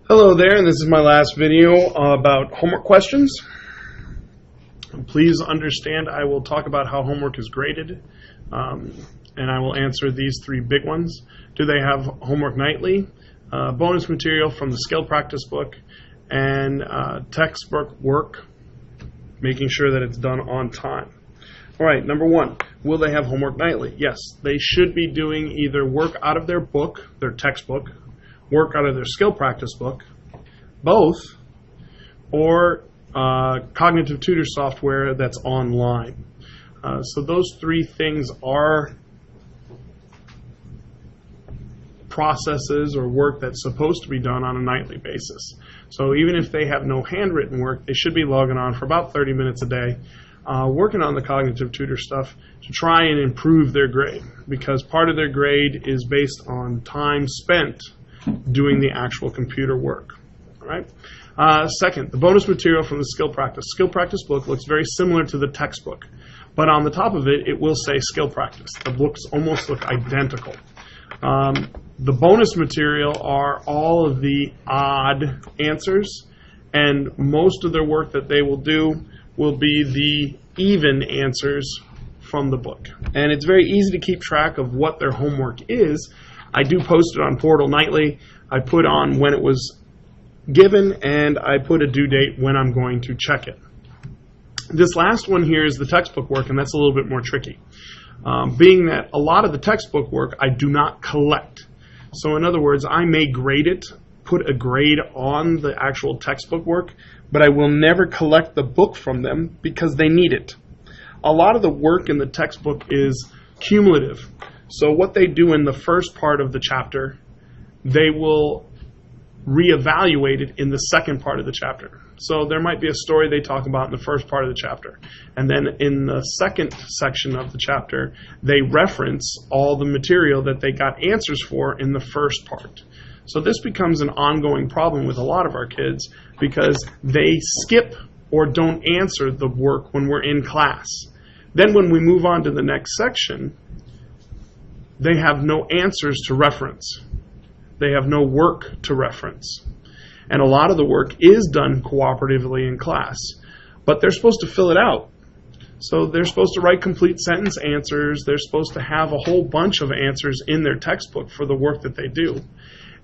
Hello there, and this is my last video about homework questions. Please understand I will talk about how homework is graded, and I will answer these three big ones. Do they have homework nightly, bonus material from the skill practice book, and textbook work, making sure that it's done on time. All right, number one, will they have homework nightly? Yes, they should be doing either work out of their book, their textbook, work out of their skill practice book, both, or cognitive tutor software that's online. So those three things are processes or work that's supposed to be done on a nightly basis. So even if they have no handwritten work, they should be logging on for about 30 minutes a day, working on the cognitive tutor stuff to try and improve their grade, because part of their grade is based on time spent doing the actual computer work. All right. Second, the bonus material from the skill practice book looks very similar to the textbook, but on the top of it, it will say skill practice. The books almost look identical. The bonus material are all of the odd answers, and most of their work that they will do will be the even answers from the book. And it's very easy to keep track of what their homework is. I do post it on Portal nightly. I put on when it was given, and I put a due date when I'm going to check it. This last one here is the textbook work, and that's a little bit more tricky. Being that a lot of the textbook work I do not collect. So in other words, I may grade it, put a grade on the actual textbook work, but I will never collect the book from them because they need it. A lot of the work in the textbook is cumulative. So what they do in the first part of the chapter, they will reevaluate it in the second part of the chapter. So there might be a story they talk about in the first part of the chapter, and then in the second section of the chapter, they reference all the material that they got answers for in the first part. So this becomes an ongoing problem with a lot of our kids because they skip or don't answer the work when we're in class. Then when we move on to the next section, they have no answers to reference. They have no work to reference. And a lot of the work is done cooperatively in class, but they're supposed to fill it out. So they're supposed to write complete sentence answers. They're supposed to have a whole bunch of answers in their textbook for the work that they do.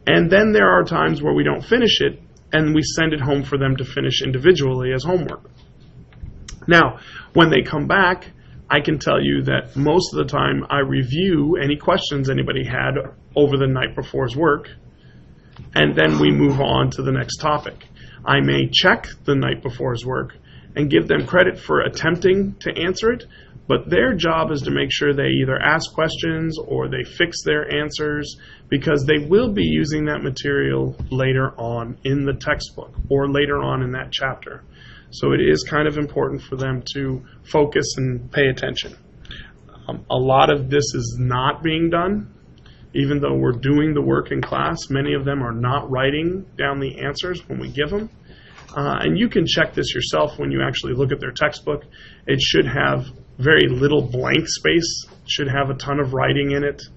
And then there are times where we don't finish it, and we send it home for them to finish individually as homework. Now, when they come back, I can tell you that most of the time I review any questions anybody had over the night before's work, and then we move on to the next topic. I may check the night before's work and give them credit for attempting to answer it, but their job is to make sure they either ask questions or they fix their answers, because they will be using that material later on in the textbook or later on in that chapter. So it is kind of important for them to focus and pay attention. A lot of this is not being done. Even though we're doing the work in class, many of them are not writing down the answers when we give them. And you can check this yourself when you actually look at their textbook. It should have very little blank space. It should have a ton of writing in it.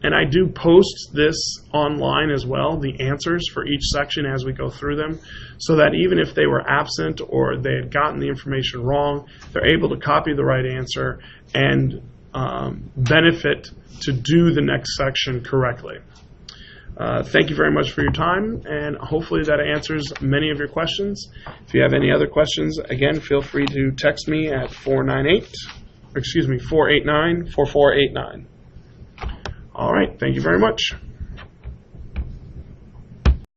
And I do post this online as well, the answers for each section as we go through them, so that even if they were absent or they had gotten the information wrong, they're able to copy the right answer and benefit to do the next section correctly. Thank you very much for your time, and hopefully that answers many of your questions. If you have any other questions, again, feel free to text me at 489-4489. All right, thank you very much.